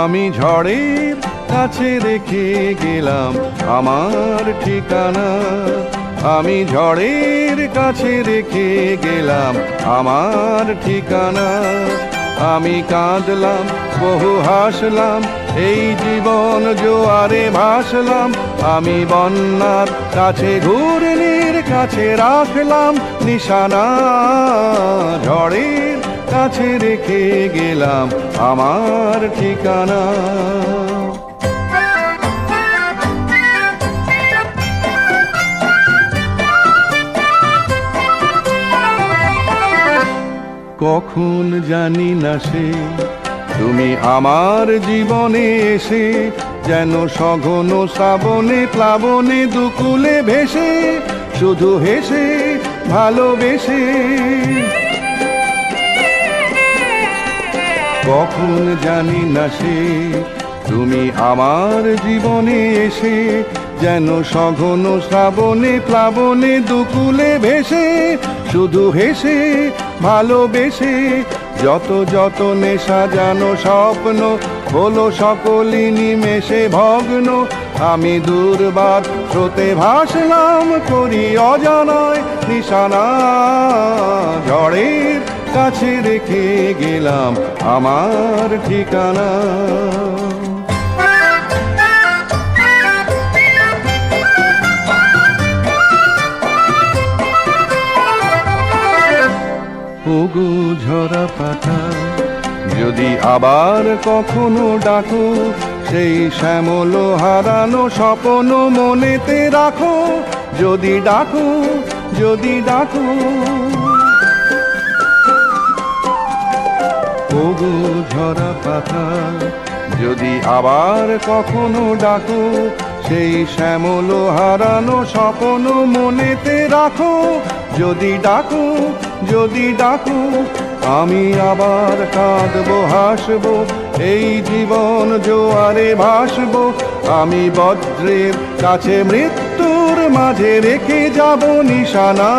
আমি ঝড়ের কাছে রেখে গেলাম আমার ঠিকানা, আমি ঝড়ের কাছে রেখে গেলাম আমার ঠিকানা। আমি কাঁদলাম বহু হাসলাম, এই জীবন জোয়ারে ভাসলাম। আমি বন্যার কাছে ঘূর্ণির কাছে রাখলাম নিশানা, ঝড়ের কাছে রেখে গেলাম আমার ঠিকানা। কখন জানি না সে তুমি আমার জীবনে এসে, যেন সঘন শ্রাবণে প্লাবনে দুকুলে ভেসে, শুধু হেসে ভালোবেসে। কখন জানি না সে তুমি আমার জীবনে এসে, যেন সঘন শ্রাবণে প্লাবনে দুকুলে ভেসে, শুধু হেসে ভালোবেসে। যত যত নেশা জানো স্বপ্ন হলো সকলই নিমেষে ভগ্ন। আমি দুর্বার স্রোতে ভাসলাম করি অজানায় নিশানা, ঝড়ের কাছে রেখে গেলাম আমার ঠিকানা। ওগো ঝরা পাতা, যদি আবার কখনো ডাকো, সেই শ্যামল হারানো স্বপ্ন মনেতে রাখো। যদি ডাকো, যদি ডাকো। ওগো ঝরা পাতা, যদি আবার কখনো ডাকো, সেই শ্যামল হারানো স্বপ্ন মনেতে রাখো। যদি ডাকো, যদি ডাকো। আমি আবার কাঁদবো হাসবো, এই জীবন জোয়ারে ভাসবো। আমি বজ্রের কাছে মৃত্যুর মাঝে রেখে যাব নিশানা,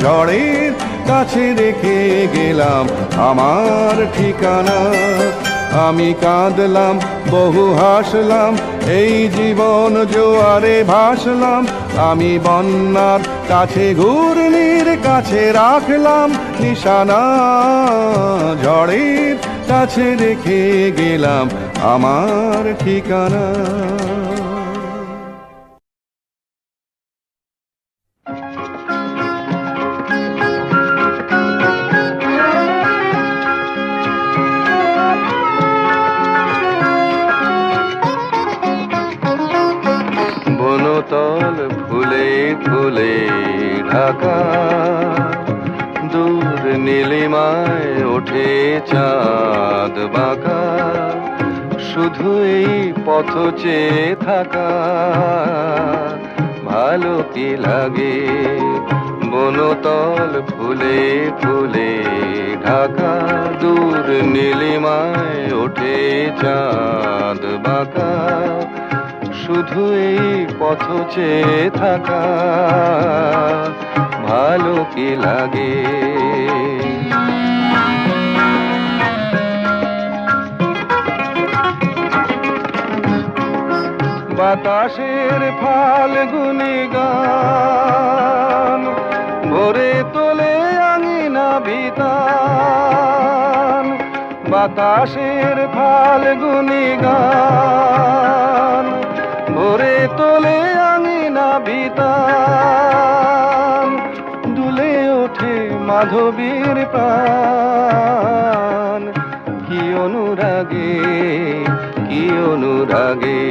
ঝড়ের কাছে রেখে গেলাম আমার ঠিকানা। আমি কাঁদলাম বহু হাসলাম, এই জীবন জোয়ারে ভাসলাম। আমি বন্যার কাছে ঘূর্ণির কাছে রাখলাম নিশানা, ঝড়ের কাছে রেখে গেলাম আমার ঠিকানা। বনতল ফুলে ফুলে ঢাকা, দূর নীলিমায় ওঠে চাঁদ বাঁকা। শুধু এই পথ চেয়ে থাকা ভালো কি লাগে। বনতল ফুলে ফুলে ঢাকা, দূর নীলিমায় ওঠে চাঁদ বাঁকা। শুধু এই পথ চেয়ে থাকা ভালো কি লাগে। বাতাসের ফাল্গুনি গান ভরে তোলে আঙিনা বিতান। বাতাসের ফাল্গুনি গান ভরে তোলে আঙিনা বিতান। দুলে ওঠে মাধবীর প্রাণ, কি অনুরাগে কি অনুরাগে।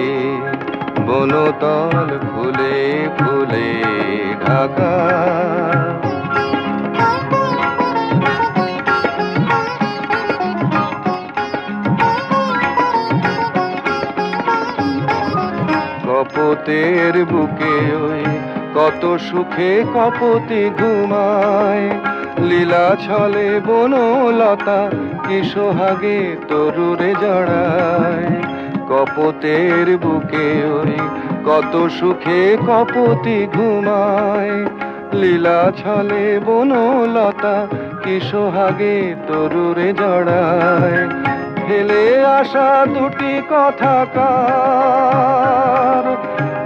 বনতল ফুলে ফুলে ঢাকা, কপোতের বুকে ওই কত সুখে কপতি ঘুমায়। লীলা ছলে বনলতা কি সোহাগে তরুরে জড়ায়। কপোতের বুকে ওই কত সুখে কপতি ঘুমায়। লীলা ছলে বনলতা কি সোহাগে তরুরে জড়ায়। ফেলে আসা দুটি কথা কার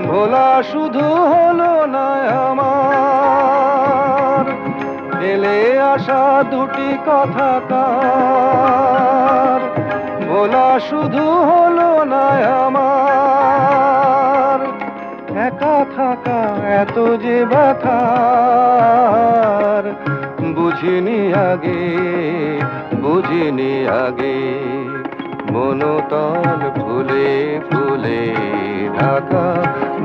ভোলা শুধু হলো না আমার, ফেলে আসা দুটি কথা কার ভোলা শুধু হলো না আমার। একা থাকা এত যে ব্যথার বুঝিনি আগে, বুঝিনি আগে। বনতল ফুলে ফুলে ঢাকা,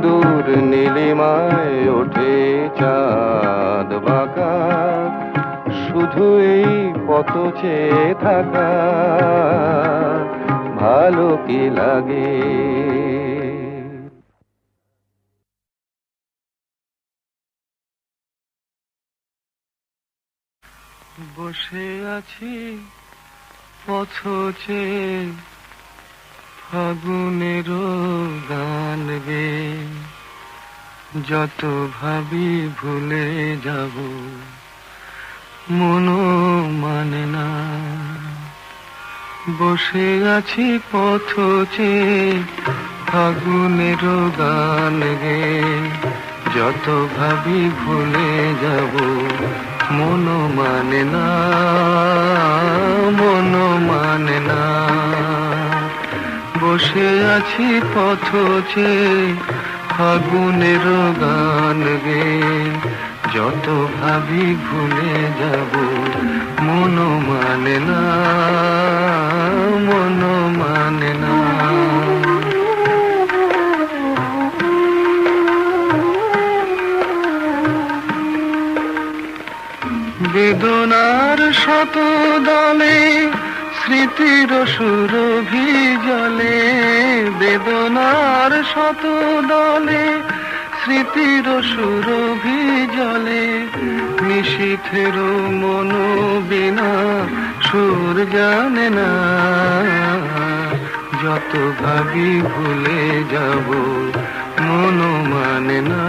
দূর নীলিমায় ওঠে চাঁদ বাঁকা। শুধু এই পথ চেয়ে থাকা ভালো কি লাগে। বসে আছি পথ চেয়ে ফাগুনের গান গে, যত ভাবি ভুলে যাব মন মানে না। বসে আছি পথ চেয়ে ফাগুনের গান গে, যত ভাবি ভুলে যাব মন মানে না, মন মানে না। বসে আছি পথ চেয়ে ফাগুনের গান গে, যত ভাবি ভুলে যাব মন মানে না, মন মানে না। বেদনার শত দলে স্মৃতির সুরভি জলে, বেদনার শত দলে স্মৃতির সুরভি জলে। নিশীথের মন বিনা সুর জানে না, যত ভাবি ভুলে যাব মন মানে না,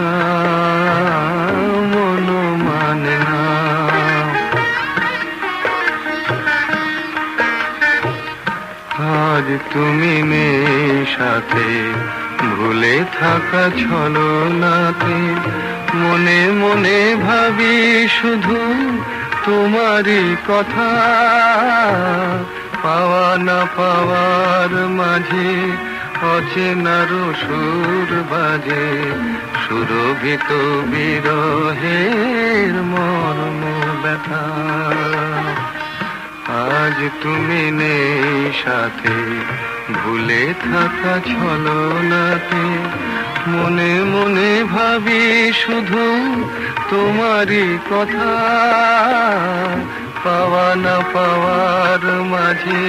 মন মানে না। আজ তুমি নেই সাথে, ভুলে থাকা ছলনাতে মনে মনে ভাবি শুধু তোমারই কথা। পাওয়া না পাওয়ার মাঝে অচেনার সুর বাজে, সুরভিত বিরহের মর্ম ব্যথা। আজ তুমি নেই সাথে, ভুলে থাকা ছলনাতে মনে মনে ভাবি শুধু তোমারই কথা। পাওয়া না পাওয়ার মাঝে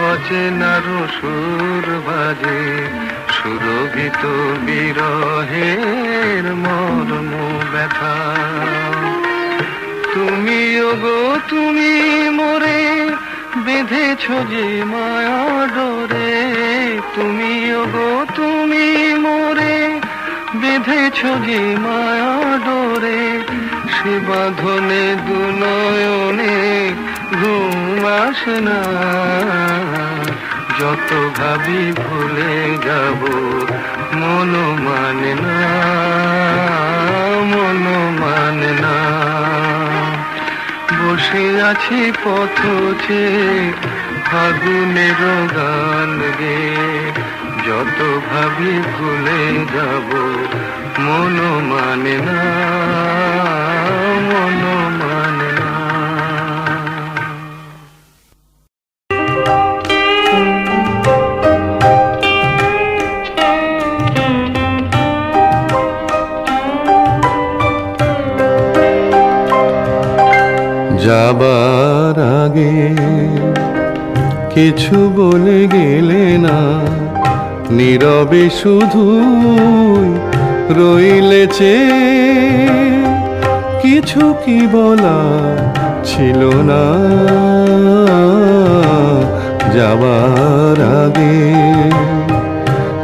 অচেনার সুর বাজে, সুরভিত বিরহের মর্ম ব্যথা। তুমি ওগো তুমি মোরে বেঁধেছ যে মায়া ডোরে, তুমি ওগো তুমি মোরে বেঁধেছ যে মায়া ডোরে। সে বাঁধনে দু নয়নে ঘুম আসে না, যত ভাবি ভুলে যাব মন মানে না, মন মানে না। বসে আছি পথ চেয়ে ফাগুনের গান গে, যত ভাবি ভুলে যাব মন মানে না, মন মানে না। যাবার আগে কিছু বলে গেলে না, নীরবে শুধু রইলে চেয়ে। কিছু কি বলা ছিল না যাবার আগে,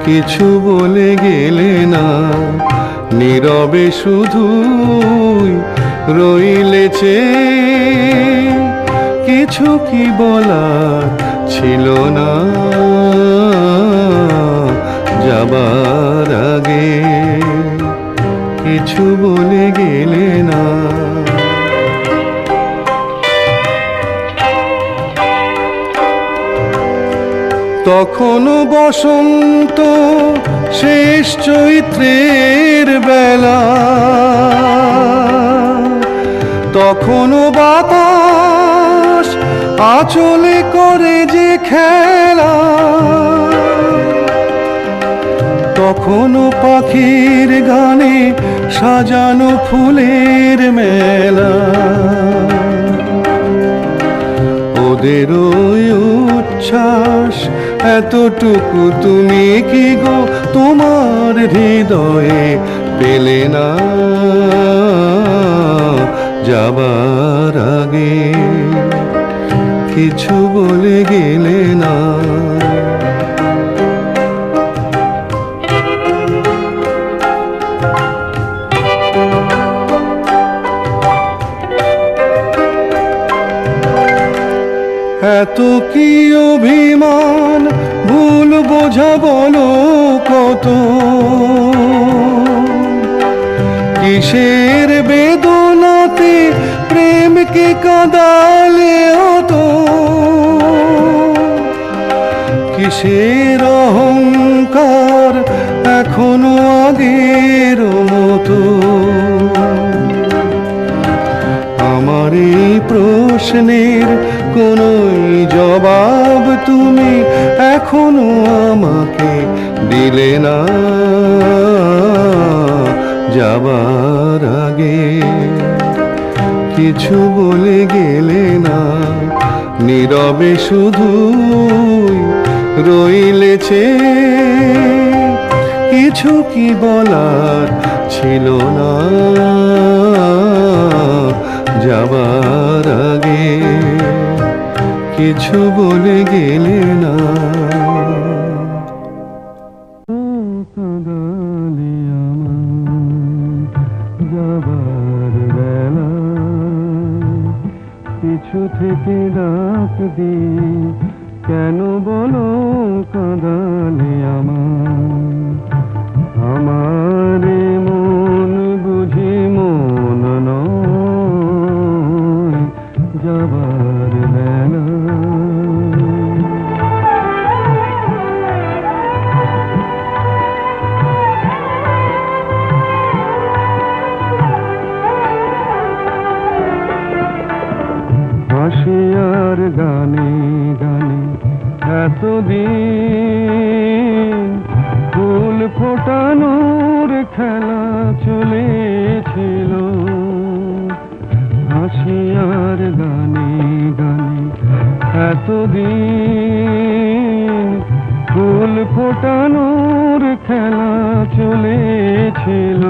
কিছু বলে গেলে না, নীরবে শুধু রইলে চেয়ে। কিছু কি বলা ছিল না যাবার আগে কিছু বলে গেলে না। তখনও বসন্ত শেষ চৈত্রের বেলা, তখনও বাতাস আঁচলে করে যে খেলা, তখনও পাখির গানে সাজানো ফুলের মেলা। ওদের ওই উচ্ছ্বাস এতটুকু তুমি কি গো তোমার হৃদয়ে পেলে না যাবার আগে কিছু বলে গেলে না। এত কি অভিমান ভুল বোঝা বলো কত, কিসের বেদনাতে প্রেমকে কাঁদালে তো, কিসের অহংকার এখনো আগের মতো। আমার এই প্রশ্নের কোনোই জবাব তুমি এখনো আমাকে দিলে না যাবার আগে কিছু বলে গেলে না। নীরবে শুধুই রইলেছে কিছু কি বলার ছিল না যাবার আগে কিছু বলে গেলে না। যাবার বেলা কিছু থেকে ডাক দি কেন বলো কাঁদালে আমার মন বুঝি মন নয় যাবার বেলা। হাসি আর গানে গানে এতদিন ফুল ফোটানোর খেলা চলেছিল। হাসি আর গানে গানে এতদিন ফুল ফোটানোর খেলা চলেছিল।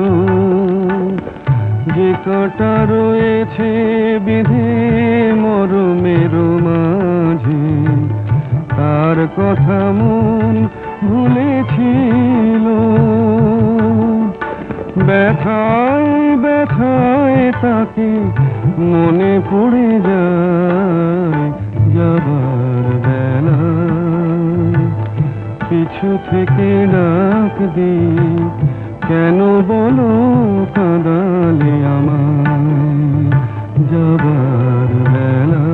যে কটা রয়েছে বিধে মরমের মাঝে তার কথা মন ভুলেছিল। ব্যথায় ব্যথায় তাকে মনে পড়ে যায় যাবার বেলা পিছু থেকে ডাক দি কেন বলো কাঁদালে আমায় যাবার বেলা।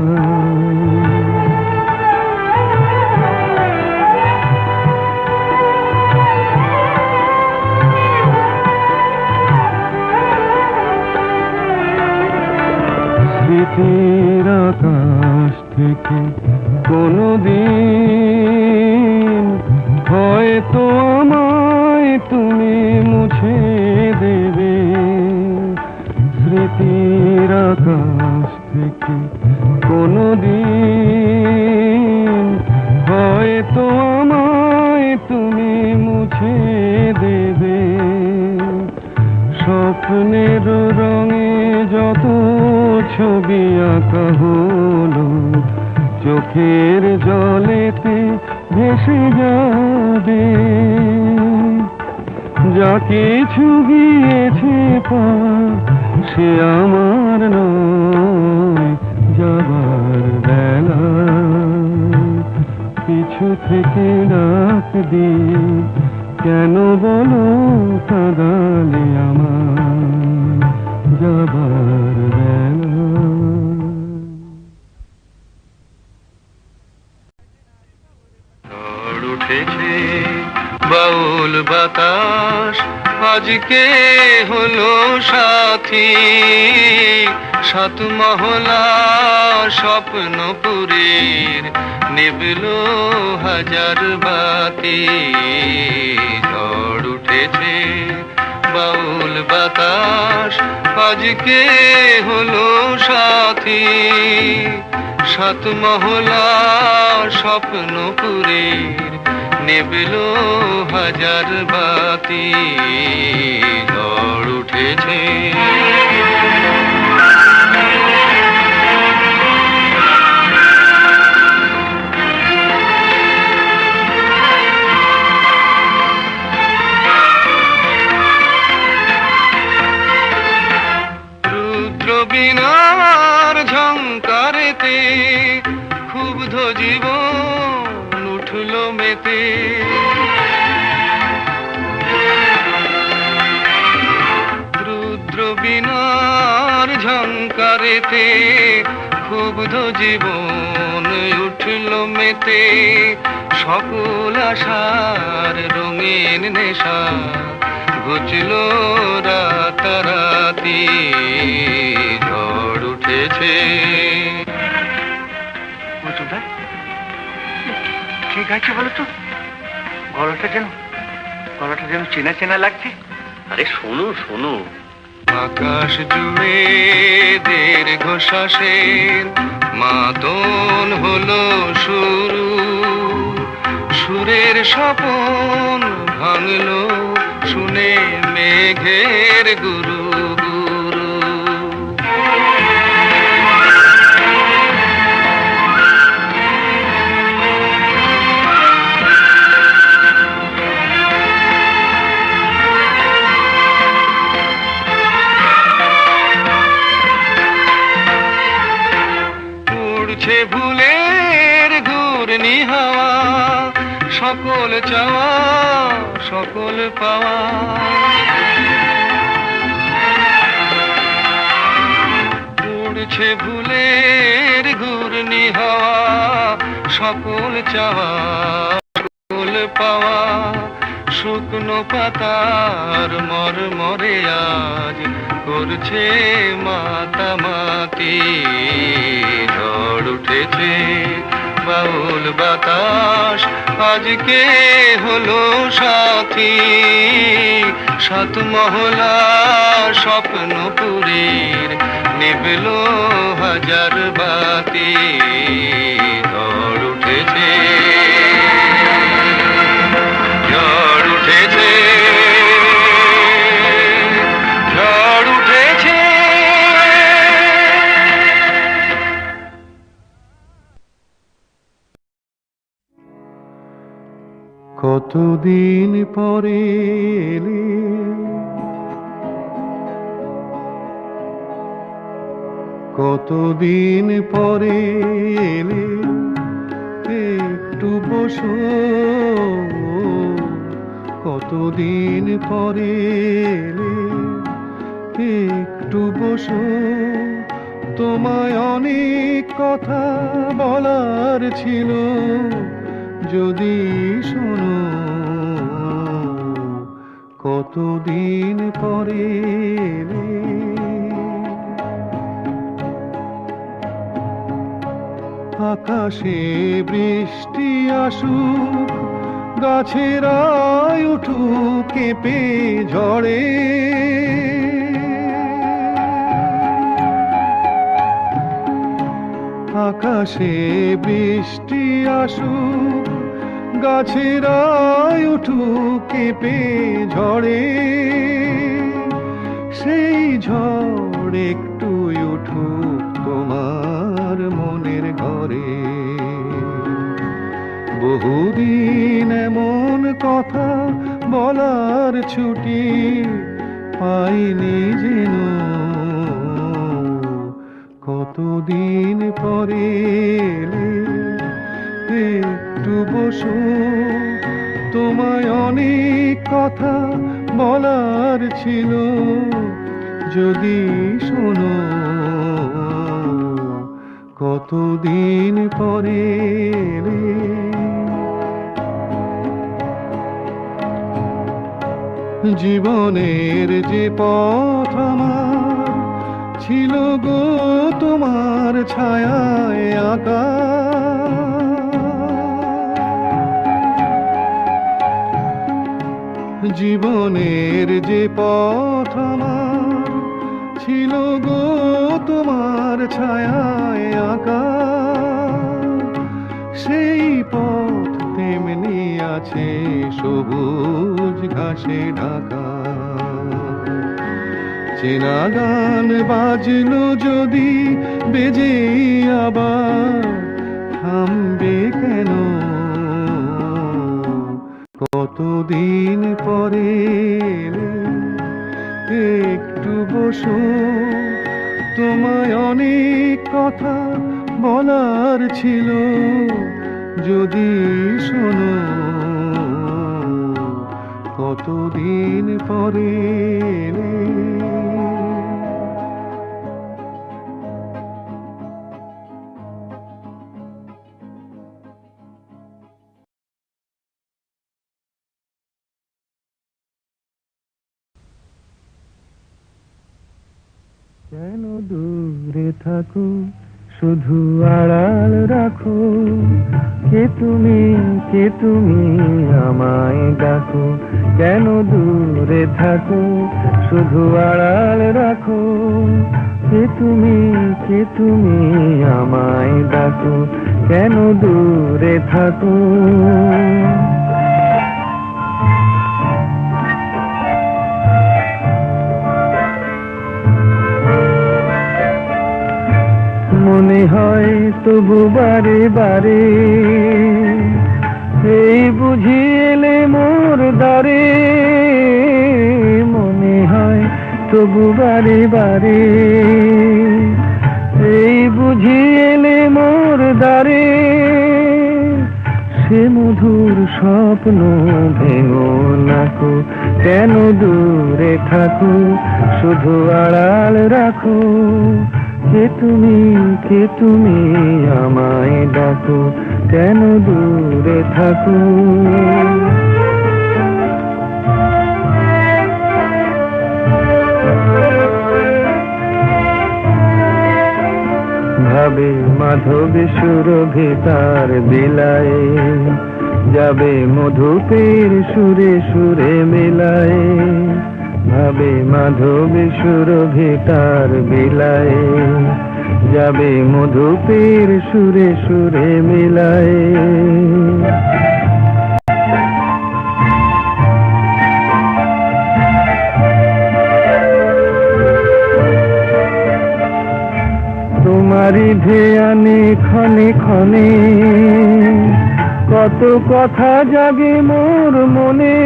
স্মৃতির আকাশ থেকে কোনদিন হয়তো আমায় তুমি মুছে দেবে। স্মৃতির আকাশ থেকে কোনদিন হয়তো আমায় তুমি মুছে দেবে। স্বপ্নের রঙে যত ছবি আঁকা হলো চোখের জলেতে ভেসে যাবে। যা কিছু গিয়েছে সে আমার নয় যাবার বেলা সেদিন কেন বলো কাঁদালে আমার যাবার বেলা। ঝড় উঠেছে বাউল বাতাস আজকে হলো সাথী, সাত মহলা স্বপ্নপুরীর নিবলো হাজার বাতি। ঝড় উঠেছে বাউল বাতাস আজকে হলো সাথী, সাত মহলা স্বপ্নপুরীর নিবলো হাজার বাতি। ঝড় উঠেছে রুদ্র বীণার ঝংকারেতে ক্ষুব্ধ জীবন উঠল মেতে। রুদ্র বীণার ঝংকারেতে ক্ষুব্ধ জীবন উঠল মেতে। সকল আশার রঙিন নেশা ঘুচল রাতারাতি। ঝড় উঠেছে। ঠিক আছে বলো তো, গলাটা যেন চেনা চেনা লাগছে। আরে শোনো শোনো, আকাশ জুড়ে দীর্ঘ শ্বাসের মাতন হলো শুরু। সুরের স্বপন ভাঙলো শুনে মেঘের গুরু গুরু। উড়ছে ভুলের ঘূর্ণি হাওয়া, সকল চাওয়া সকল পাওয়া। উড়ছে ভুলের ঘূর্ণি হাওয়া, সকল চাওয়া সকল পাওয়া। শুকনো পাতার মরমরে আজ করছে মাতামাতি। ঝড় উঠেছে বাউল বাতাস আজকে হলো সাথী, সাত মহলা স্বপ্নপুরীর নিবলো হাজার বাতি। ঝড় উঠেছে ঝড় উঠেছে ঝড় উঠেছে। কতদিন পরে এলে, কতদিন পরে এলে, একটু বসো। কতদিন পরে এলে, একটু বসো। তোমায় অনেক কথা বলার ছিল, যদি শোনো। কতদিন পরে এলে, আকাশে বৃষ্টি আসুক, গাছেরাই উঠুক কেঁপে ঝড়ে। আকাশে বৃষ্টি আসুক, গাছেরাই উঠুক কেঁপে ঝড়ে। সেই ঝড় একটু উঠুক তোমার মনের ঘরে। বহুদিন এমন কথা বলার ছুটি পাইনি যেন। কতদিন পরে এলে, একটু বসো। তোমায় অনেক কথা বলার ছিল, যদি শোনো কতদিন পরে এলে। জীবনের যে পথ আমার ছিল গো তোমার ছায়ায় আঁকা, জীবনের যে পথ আমার ছিল গো তোমার ছায়ায় আঁকা, সেই পথ তেমনি আছে সবুজ ঘাসে ঢাকা। চেনা গান বাজলো যদি বেজে আবার, থামবে কেন কতদিন পরে এলে। একটু বসো, তোমায় অনেক কথা বলার ছিল, যদি শোনো কতদিন পরে এলে। কেন দূরে থাকো, শুধু আড়াল রাখো, কে তুমি আমায় ডাকো। কেন দূরে থাকো, শুধু আড়াল রাখো, কে তুমি আমায় ডাকো। কেন দূরে থাকো। মনে হয় তবু বারে বারে, এই বুঝি এলে মোর দ্বারে। মনে হয় তবু বারে বারে, এই বুঝি এলে মোর দ্বারে। সে মধুর স্বপ্ন ভেঙো নাকো, কেন দূরে থাকো, শুধু আড়াল রাখো, কে তুমি আমায় ডাকো। কেন দূরে থাকো। ভাবে মাধবী সুরভি তার বিলায়ে, যাবে মধুপের সুরে সুরে মেলায়। ভাবে মাধবী সুরভি তার বিলায়ে, যাবে মধুপের সুরে সুরে মেলায়। তোমারি ধ্যানে ক্ষণে ক্ষণে, কত কথা জাগে মোর মনে।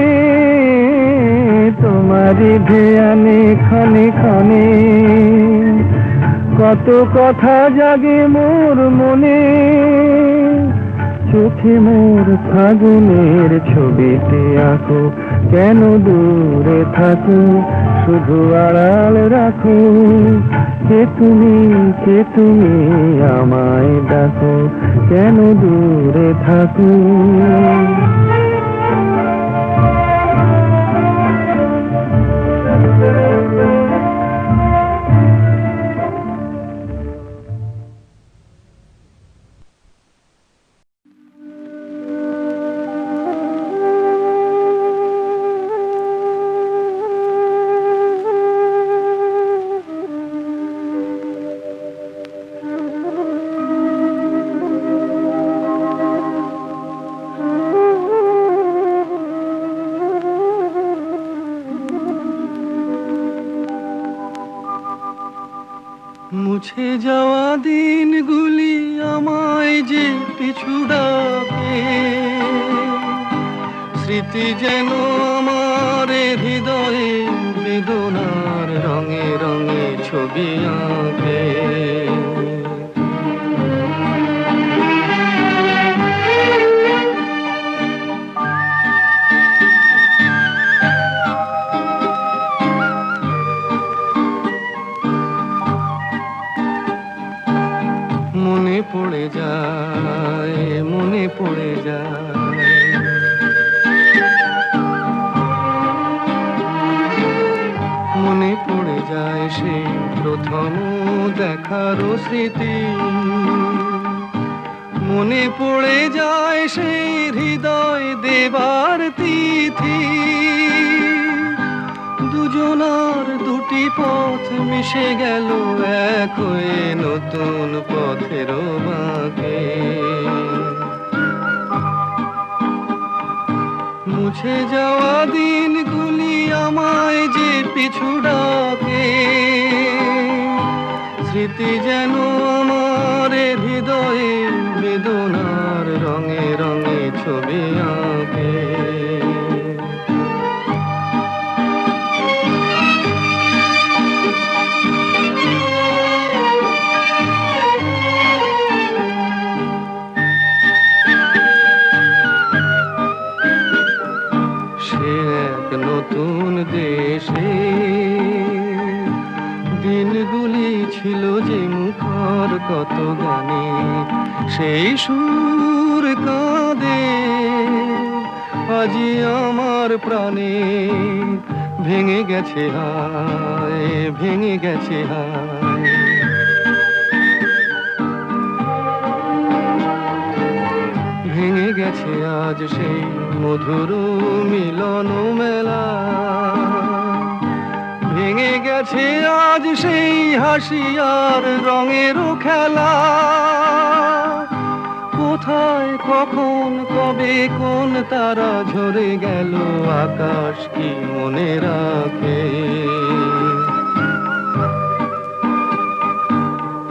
তোমারি ধ্যানে ক্ষণে ক্ষণে, কত কথা জাগে মোর মনে। চোখে মোর ফাগুনের ছবিতে আঁকো, কেন দূরে থাকো, শুধু আড়াল রাখো, কে তুমি আমায় ডাকো। কেন দূরে থাকো। মুছে যাওয়া দিনগুলি আমায় যে পিছু ডাকে, স্মৃতি যেন আমার হৃদয়ে বেদনার রঙে রঙে ছবি আঁকে। পড়ে যায়, মনে পড়ে যায়। মনে পড়ে যায় সেই প্রথম দেখার স্মৃতি, মনে পড়ে যায় সেই হৃদয় দেবার তিথি। দুজনার দুটি পথ মিশে গেল এক হয়ে নতুন পথের বাঁকে। মুছে যাওয়া দিনগুলি আমায় যে পিছু ডাকে, স্মৃতি যেন আমার হৃদয়ে বেদনার রঙে রঙে ছবি আঁকে। সে এক নতুন দেশে দিনগুলি ছিল যে মুখর কত গানে, সেই সুর কাঁদে আজি আমার প্রাণে। ভেঙে গেছে হায়, ভেঙে গেছে হায়। ভেঙে গেছে আজ সেই মধুর মিলন মেলা, ভেঙে গেছে আজ সেই হাসি আর রঙের খেলা। কোথায় কখন কবে কোন তারা ঝরে গেল, আকাশ কি মনে রাখে।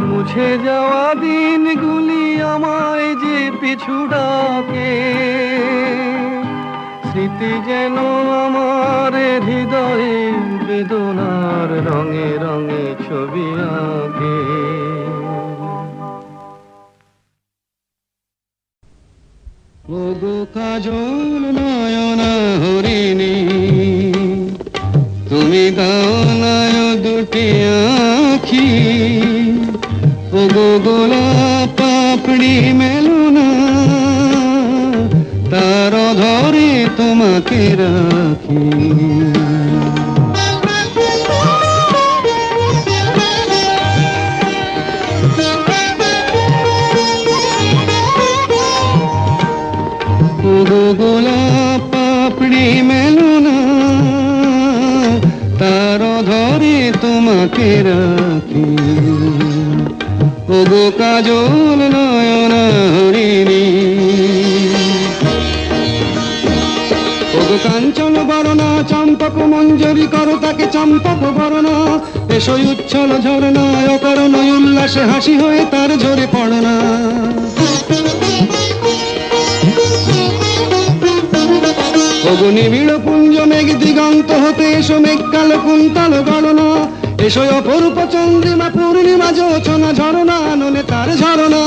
মুছে যাওয়া দিনগুলি আমায় যে পিছু ডাকে, স্মৃতি যেন আমার হৃদয়ে বেদনার রঙে রঙে ছবি আঁকে। ওগো কাজল নয়না হরিণী, তুমি দাও নায় দুটি আঁখি। ওগো গোলাপ পাপড়ি মেলো না, তার ধরে তোমাকে রাখি। ওগো গোলাপ পাপড়ি মেলো না, তার ধরে তোমাকে রাখি। ওগো কাজল নয়না হরিণী, ওগো কাঞ্চন বরণা চম্পক মঞ্জরি করো তাকে চম্পক বরণা। এসো উচ্ছল ঝরনা অকারণ উল্লাসে হাসি হয়ে তার ঝরে পড়না। ওগো নিবিড় পুঞ্জ মেঘ দিগন্ত হতে এসো মেঘ কালো কুন্তল গণনা। এসো অপরূপ চন্দ্রিমা পূর্ণিমা জোছনা ঝরনা ননে তার ঝরনা।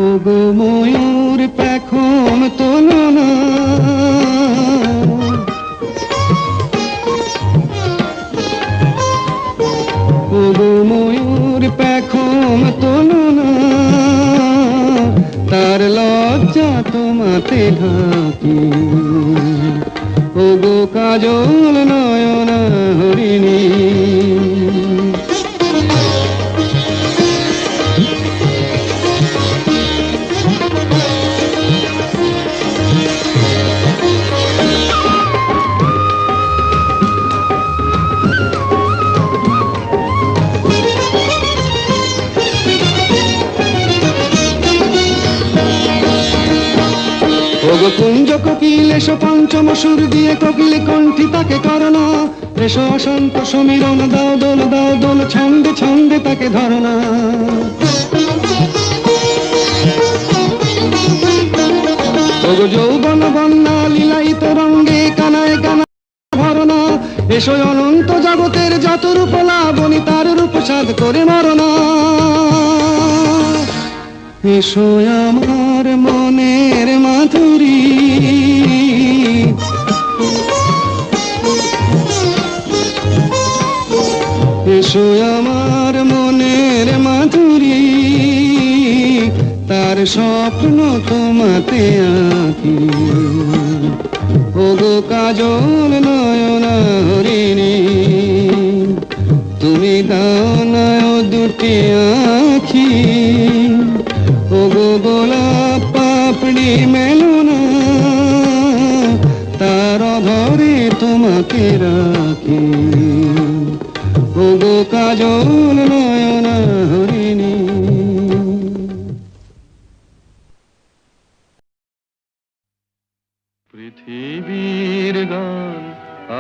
ওগো ময়ূর পেখম তোলো না, ওগো ময়ূর পেখম তোলো না, তার লজ্জা তোমাতে ঢাকি। ওগো কাজল নয়না হরিণী, ওগো কুঞ্জ কোকিল এসো পঞ্চম সুর দিয়ে কোকিল কণ্ঠী তাকে করনা। এসো অসন্ত সমীরণ দাও দোল ছন্দে ছন্দে তাকে ধরনা। ওগো যৌবন বন্যা লীলায়িত রঙ্গে কানায় কানায় ভরনা। এসো অনন্ত জগতের যত রূপ লাবণী তার রূপ সাধ করে মরনা। এসো আমার মনের মাধুরী, এসো আমার মনের মাধুরী। স্বপ্ন তোমাতে আঁকি। ওগো কাজল নয়না হরিণী, তুমি দাও না দুটি আঁখি। ওগো গোলাপ পাপড়ি মেলো না, তার ভরে তোমাকে রাখি। ওগো কাজল নয়না হরিণী। পৃথিবীর গান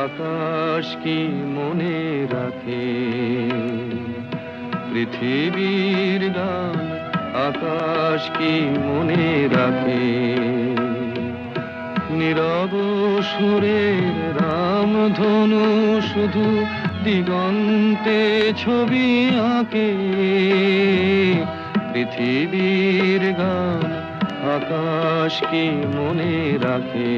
আকাশ কি মনে রাখে, পৃথিবীর গান আকাশ কি মনে রাখে। নীরব সুরের রামধনু শুধু দিগন্তে ছবি আঁকে। পৃথিবীর গান আকাশ কি মনে রাখে।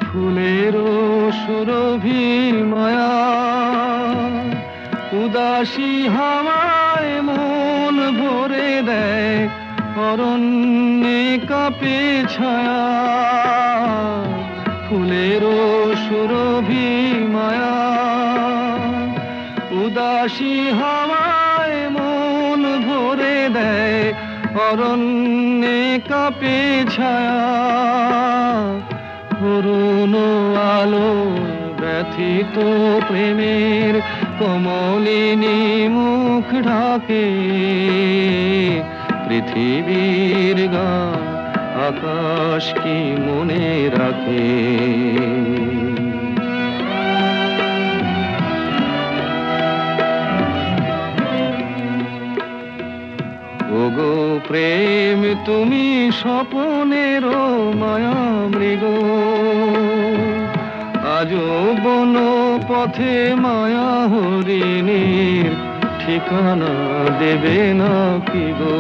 ফুলেরও সুরভি মায়া, উদাসী হাওয়ায় মন ভরে দেয়। অরণ্যে কাঁপে ছায়া, ফুলেরও সুরভি মায়া, উদাসী হাওয়ায় মন ভরে দেয়। অরণ্যে কাঁপে ছায়া, অরুণ আলো ব্যথিত প্রেমের কমলিনী মুখ ঢাকে। পৃথিবীর গান আকাশ কি মনে রাখে। ওগো প্রেম তুমি স্বপনের মায়া মৃগ, আজো বন পথে মায়া হরিণীর ঠিকানা দেবে না কি গো।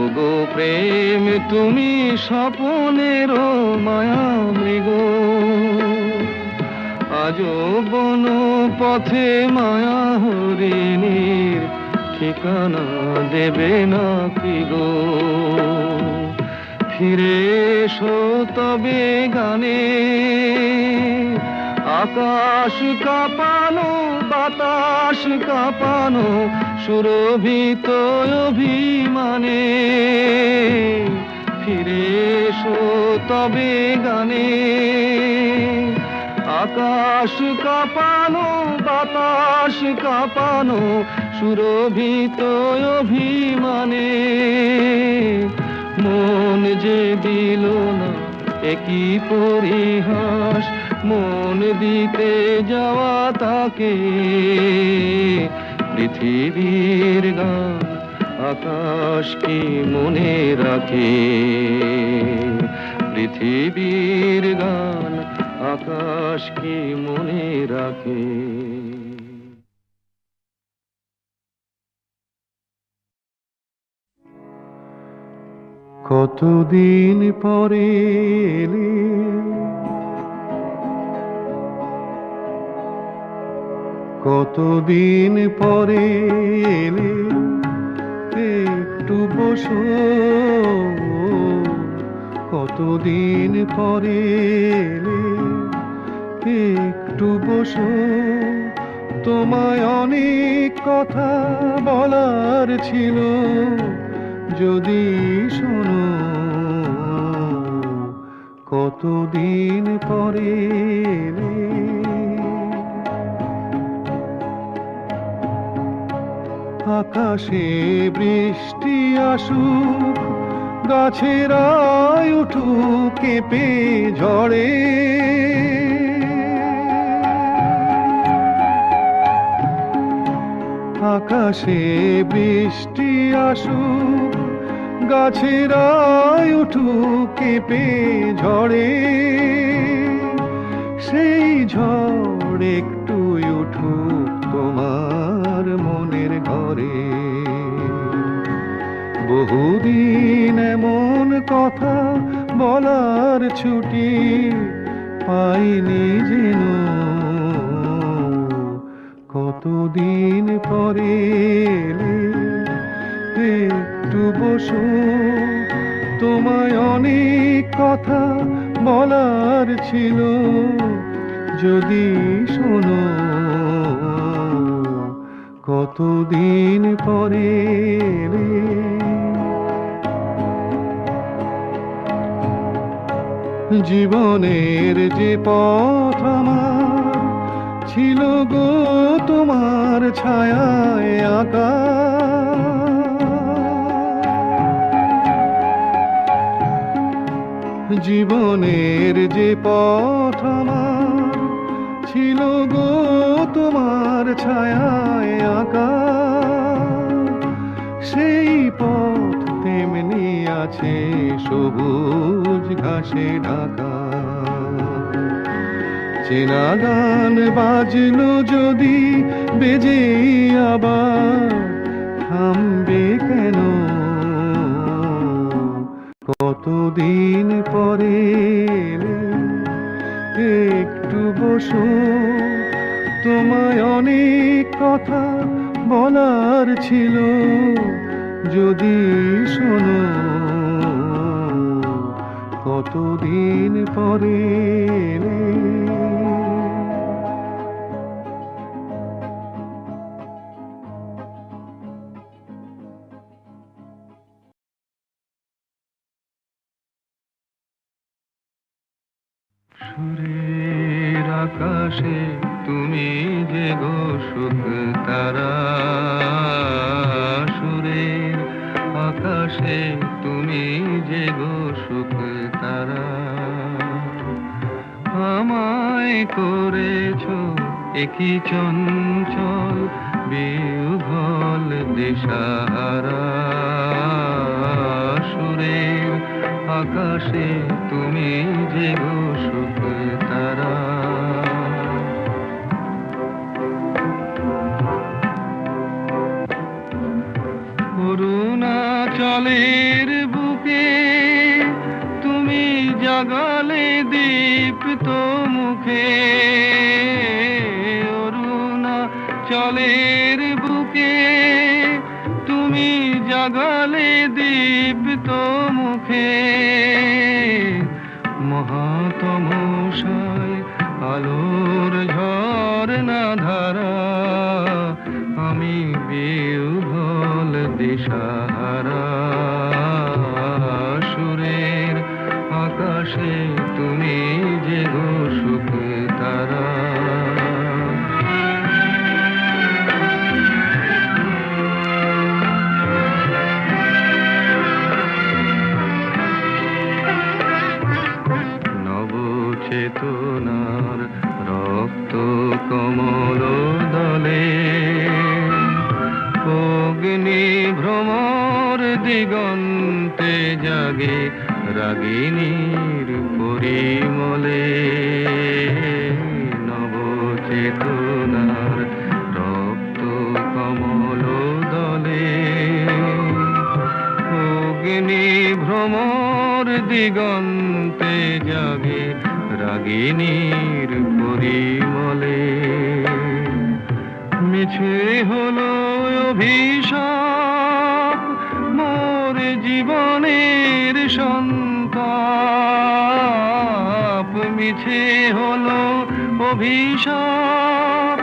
ওগো প্রেম তুমি স্বপনের মায়া মৃগ, আজো বন পথে মায়া হরিণীর ঠিকানা দেবে না কি গো। ফিরে এসো তবে গানে, আকাশ কাঁপানো বাতাস কাঁপানো সুরভিত অভিমানে। ফিরে এসো তবে গানে, আকাশ কাঁপানো বাতাস কাঁপানো সুরভিত অভিমানে। মন যে দিল না একই পরিহাস, মন দিতে যাওয়া তাকে। পৃথিবীর গান আকাশ কি মনে রাখে। পৃথিবীর গান আকাশ কি মনে রাখে। কতদিন পরে এলে, কতদিন পরে এলে, একটু বসো। কতদিন পরে এলে, একটু বসো। তোমায় অনেক কথা বলার ছিল, যদি শোনো। কতদিন পরে এলে, আকাশে বৃষ্টি আসুক, গাছেরা উঠুক কেঁপে ঝড়ে। আকাশে বৃষ্টি আসুক, গাছেরা উঠুক কেঁপে ঝড়ে। সেই ঝড় একটু উঠুক তোমার মনের ঘরে। বহুদিন এমন কথা বলার ছুটি পাইনি যেন। কতদিন পরে এলে, একটু বসো, তোমায় অনেক কথা বলার ছিল, যদি শোনো। কতদিন পরে এলে। জীবনের যে পথ আমার ছিল গো তোমার ছায়ায় আঁকা, জীবনের যে পথ আমার ছিল গো তোমার ছায়ায় আঁকা, সেই পথ তেমনি আছে সবুজ ঘাসে ঢাকা। চেনা গান বাজলো যদি বেজে আবার, থামবে কেন? কতদিন পরে এলে, একটু বসো, তোমায় অনেক কথা বলার ছিল, যদি শোনো। কতদিন পরে এলে। সুরের আকাশে তুমি যে গো সুখ তারা, সুরের আকাশে তুমি যে গো সুখ তারা, আমায় করেছো একই চঞ্চল বিহ্বল দিশাহারা। সুরের আকাশে তুমি যে গো সুখ তারা, অরুণাচলের বুকে তুমি জাগালে দীপ্ত মুখে, অরুণাচলের বুকে তুমি জাগালে দীপ্ত মুখে, মহাতমশায় আলোর ঝরনা ধারা, আমি বিহ্বল দিশাহারা। সুরের আকাশে তুমি যে গো সুখ তারা, চেতনার রক্ত কমল দলে, অগ্নি ভ্রমর দিগন্তে জাগে রাগিনীর পরিমলে, নবচেতনার রক্ত কমল দলে, অগ্নি ভ্রমর দিগন্তে জাগে রাগিনীর পরিমলে। মিছে হলো অভিশাপ মোর জীবনের সন্তাপ, মিছে হলো অভিশাপ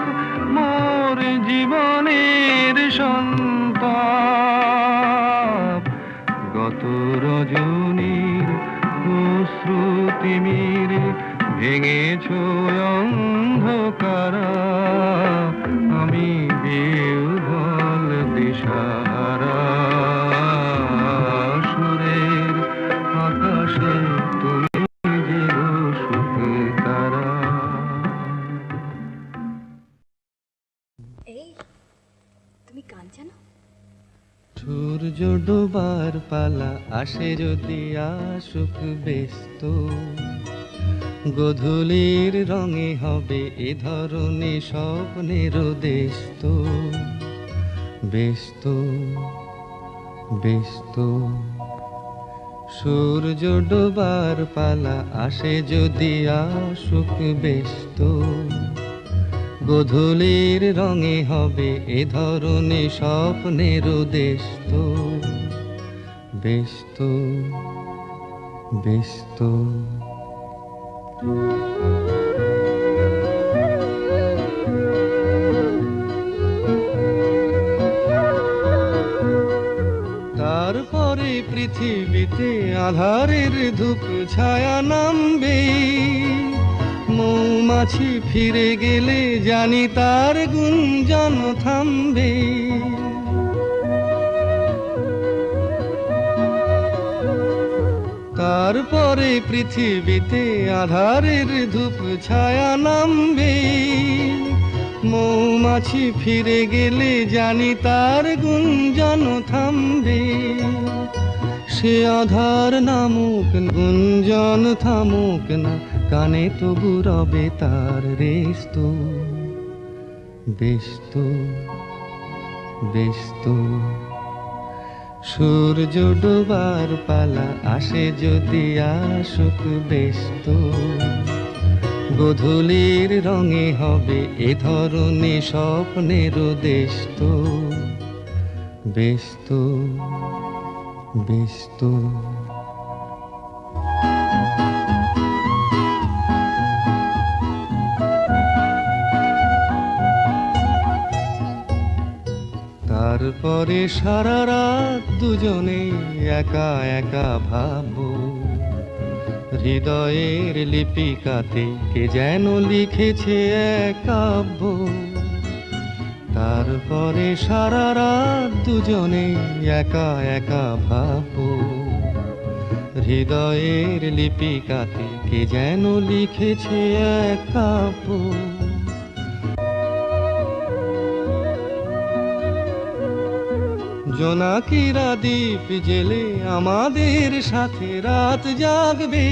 মোর জীবনের সন্তাপ। গত রজনীর অশ্রুতিমির ভেঙেছ অন্ধকারা, আমি বিহ্বল দিশাহারা। সুরের আকাশে তুমি যে গো সুখ তারা। এই তুমি গান জানো? সূর্য ডোবার পালা আসে যদি আসুক ব্যস্ত, গোধূলির রঙে হবে এ ধরনের স্বপ্নের দেশ তো, ব্যস্ত ব্যস্ত। সূর্য ডোবার পালা আসে যদি আসুক ব্যস্ত, গোধূলির রঙে হবে এ ধরনের স্বপ্নের দেশ তো, বেশ তো, বেশ তো। তারপরে পৃথিবীতে আধারের ধূপ ছায়া নামবে, মৌমাছি ফিরে গেলে জানি তার গুঞ্জন থামবে। তারপরে পৃথিবীতে আধারের ধূপ ছায়া নামবে, মৌমাছি ফিরে গেলে জানি তার গুঞ্জন থামবে। সে আধার নামুক গুঞ্জন থামুক না, কানে তবু রবে তার রেশ তো, বেশ তো, বেশ তো। সূর্য ডোবার পালা আসে যদি আসুক, বেশ তো। গোধূলির রঙে হবে এ ধরনের স্বপ্নের দেশ তো, বেশ তো, বেশ তো। তারপরে সারা রাত দুজনে একা একা ভাববো, হৃদয়ের লিপিকাতে কে যেন লিখেছে এক কাব্য। তারপরে সারা রাত দুজনে একা একা ভাববো, হৃদয়ের লিপিকাতে কে যেন লিখেছে এক কাব্য। জোনাকিরা দ্বীপ জেলে আমাদের সাথে রাত জাগবে,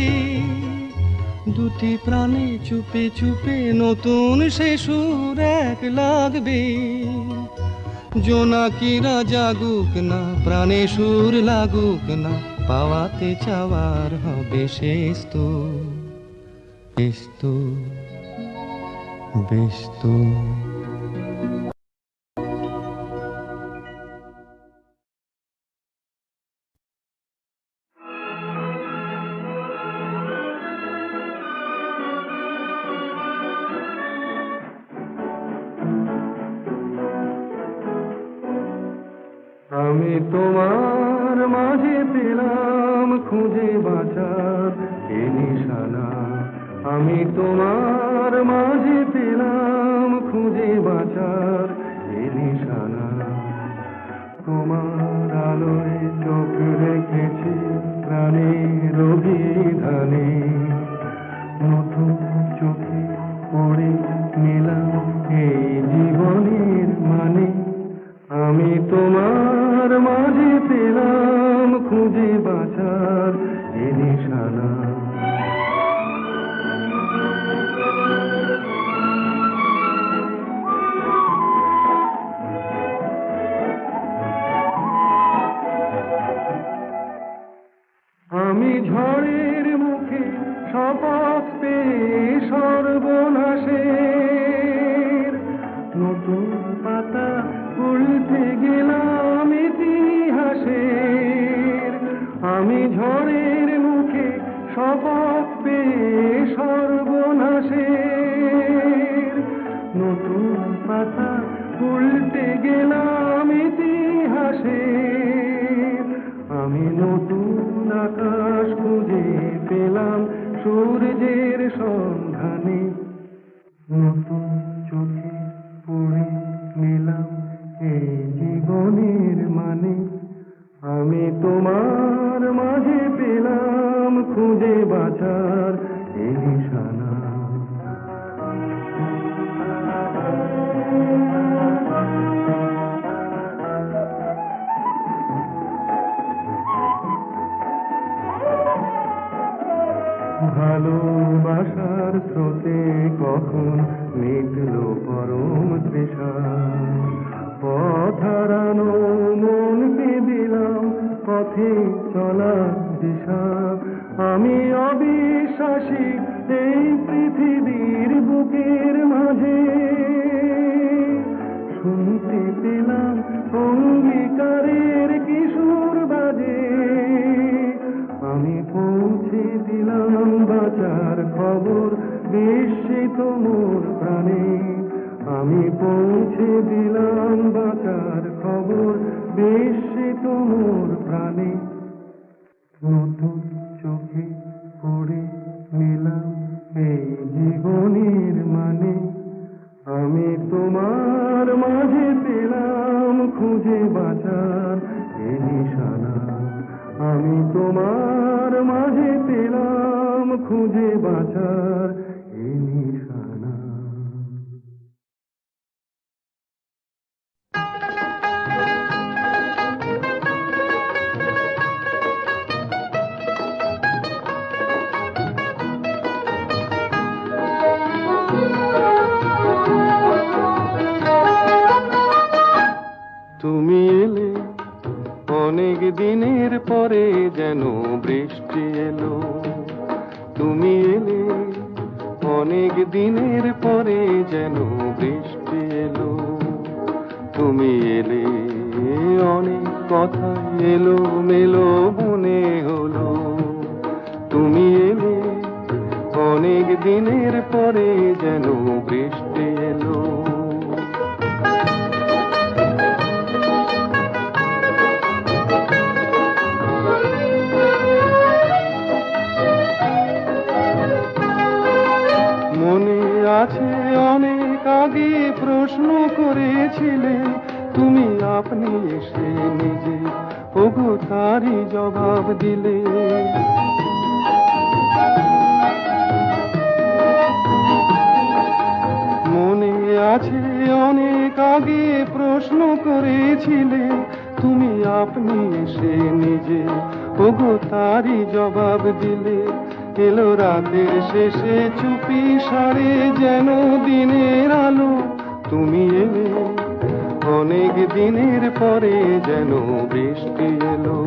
দুটি প্রাণে চুপে চুপে নতুন সে সুর এক লাগবে। জোনাকিরা জাগুক না, প্রাণে সুর লাগুক না, পাওয়াতে চাওয়ার হবে শেষ তো, বেশ তো, বেশ তো। আমি তোমার মাঝে পেলাম খুঁজে বাঁচার এ নিশানা, আমি তোমার মাঝে পেলাম খুঁজে বাঁচার এ নিশানা। তোমার আলোয় চোখ রেখেছি প্রাণের অভিধানে, নতুন চোখে পড়ে নিলাম এই জীবনের মানে। আমি তোমার মাঝে পেলাম খুঁজে বাঁচার এ নিশানা। আমি ঝড়ের মুখে শপথ পেয়ে সর্বনাশের, নতুন পাতা উল্টে গেলাম ইতিহাসের। আমি ঝড়ের মুখে শপথ পেয়ে সর্বনাশের, নতুন পাতা উল্টে গেলাম ইতিহাসের। আমি নতুন আকাশ খুঁজে পেলাম সূর্যের সন্ধানে, নতুন চোখে পড়ে নিলাম এই জীবনের মানে। আমি তোমার মাঝে পেলাম খুঁজে বাঁচার এই নিশানা। ভালোবাসার স্রোতে কখন মিটল পরম তৃষা, পথ হারানো মনকে দিলাম পথে চলার দিশা। আমি অবিশ্বাসী এই পৃথিবীর বুকের মাঝে, পেলাম অঙ্গীকারের কিশোর বাজে, আমি পৌঁছে দিলাম বাঁচার খবর বিস্মিত মোর প্রাণে, আমি পৌঁছে দিলাম বাঁচার খবর বিস্মিত মোর প্রাণে। নতুন চোখে পড়ে নিলাম এই জীবনের মানে, আমি তোমার মাঝে পেলাম খুঁজে বাঁচার এ নিশানা, আমি তোমার মাঝে পেলাম খুঁজে বাঁচার এ নিশানা। তুমি এলে অনেক দিনের পরে যেন বৃষ্টি এলো, তুমি এলে অনেক দিনের পরে যেন বৃষ্টি এলো, তুমি এলে অনেক কথা এলো মেলো মনে হলো, তুমি এলে অনেক দিনের পরে যেন বৃষ্টি এলো। মনে আছে অনেক আগে প্রশ্ন করেছিলে তুমি, আপনি এসে নিজে ওগো তারই জবাব দিলে। মনে আছে অনেক আগে প্রশ্ন করেছিলে তুমি, আপনি এসে নিজে ওগো তারই জবাব দিলে। এলো রাতের শেষে চুপি সারে যেন দিনের আলো, তুমি এলে অনেক দিনের পরে যেন বৃষ্টি এলো।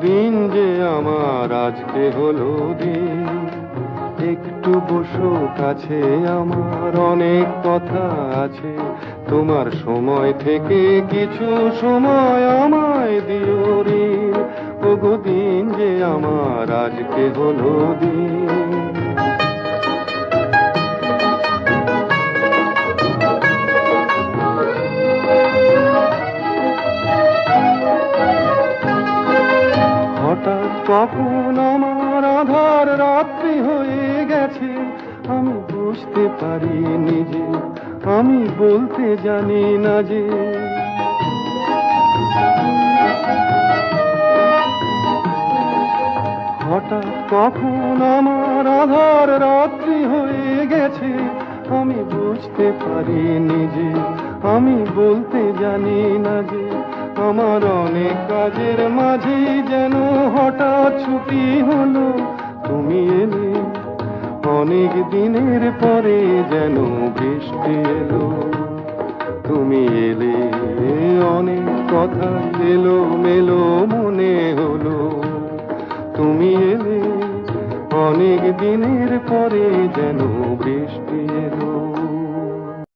দিন যে আমার আজকে হলো দিন, একটু বসো কাছে, আমার অনেক কথা আছে, তোমার সময় থেকে কিছু সময় আমায় দিও ঋণ, ওগো দিন যে আমার আজকে হলো দিন। হঠাৎ কখন আমার আধার রাত্রি হয়ে গেছে, আমি বুঝতে পারি নিজে, আমি বলতে জানি না যে। হঠাৎ কখন আমার আধার রাত্রি হয়ে গেছে, আমি বুঝতে পারি নিজে, আমি বলতে জানি না যে। আমার অনেক কাজের মাঝে যেন হঠাৎ ছুটি হলো, তুমি এলে অনেক দিনের পরে যেন বৃষ্টি এলো, তুমি এলে অনেক কথা এলো মেলো মনে হলো, তুমি এলে অনেক দিনের পরে যেন বৃষ্টি এলো।